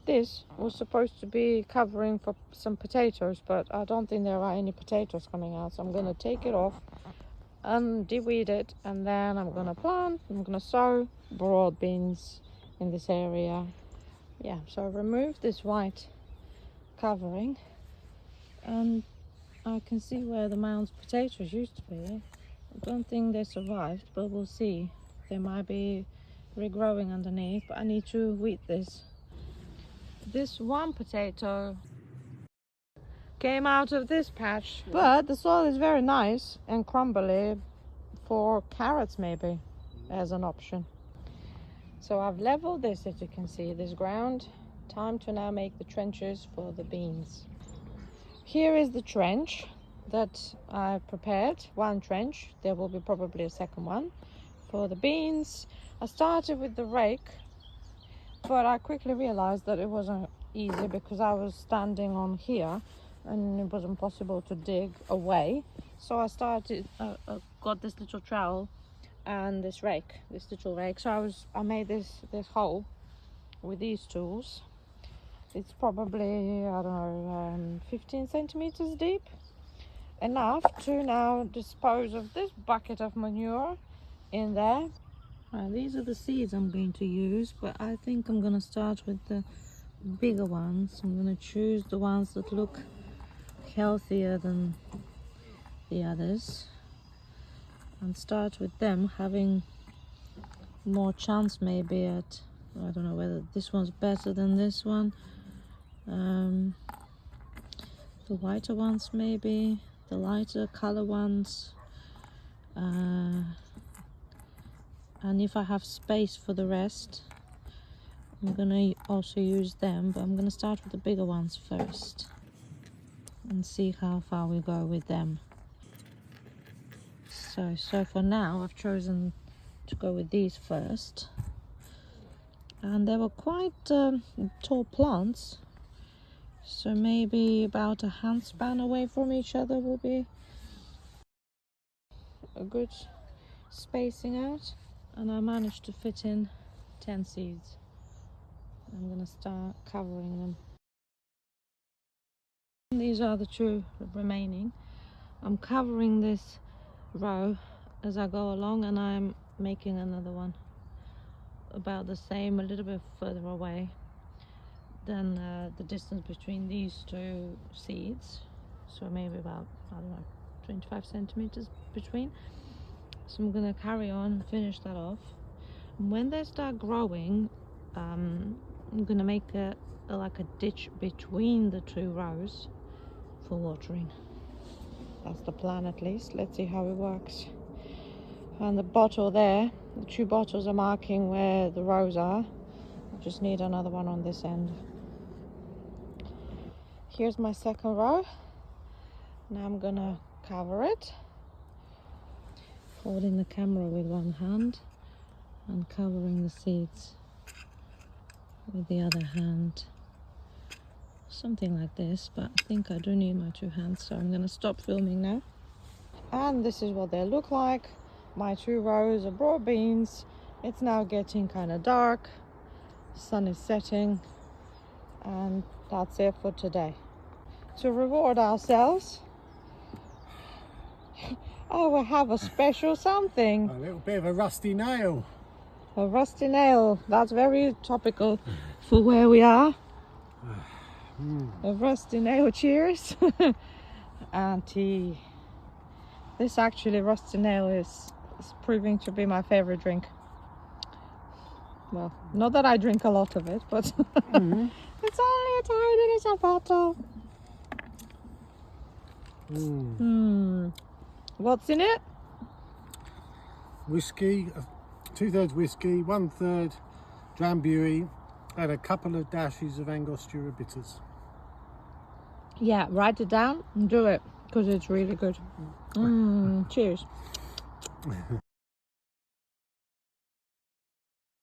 This was supposed to be covering for some potatoes, but I don't think there are any potatoes coming out, so I'm gonna take it off and de-weed it, and then I'm gonna plant. I'm gonna sow broad beans in this area. Yeah, so I removed this white covering, and I can see where the mound's potatoes used to be. I don't think they survived, but we'll see. They might be regrowing underneath, but I need to weed this. This one potato came out of this patch, but the soil is very nice and crumbly for carrots maybe as an option. So I've leveled this, as you can see, this ground. Time to now make the trenches for the beans. Here is the trench that I prepared, one trench. There will be probably a second one for the beans. I started with the rake, but I quickly realized that it wasn't easy because I was standing on here and it wasn't possible to dig away. So I got this little trowel and this little rake. So I made this hole with these tools. It's probably, I don't know, 15 centimeters deep. Enough to now dispose of this bucket of manure in there. These are the seeds I'm going to use, but I think I'm going to start with the bigger ones. I'm going to choose the ones that look healthier than the others and start with them, having more chance maybe at, I don't know whether this one's better than this one. The whiter ones maybe, the lighter color ones. And if I have space for the rest, I'm gonna also use them, but I'm gonna start with the bigger ones first and see how far we go with them. So for now I've chosen to go with these first, and they were quite tall plants, so maybe about a handspan away from each other will be a good spacing out. And I managed to fit in 10 seeds. I'm gonna start covering them. These are the two remaining. I'm covering this row as I go along, and I'm making another one about the same, a little bit further away than the distance between these two seeds. So maybe about, I don't know, 25 centimeters between. So I'm gonna carry on and finish that off. And when they start growing, I'm gonna make like a ditch between the two rows for watering. That's the plan, at least. Let's see how it works. And the bottle there, the two bottles are marking where the rows are. I just need another one on this end. Here's my second row. Now I'm gonna cover it, holding the camera with one hand and covering the seeds with the other hand. Something like this, but I think I do need my two hands, so I'm gonna stop filming now. And this is what they look like. My two rows of broad beans. It's now getting kind of dark. Sun is setting, and that's it for today. To reward ourselves, oh, we have a special something. A little bit of a rusty nail. A rusty nail. That's very topical for where we are. A rusty nail. Cheers. And tea. This actually, rusty nail is proving to be my favorite drink. Well, not that I drink a lot of it, but it's only a tiny little bottle. What's in it? Whiskey, 2/3 whiskey, 1/3 Drambuie, and a couple of dashes of Angostura bitters. Yeah, write it down and do it, because it's really good. Cheers.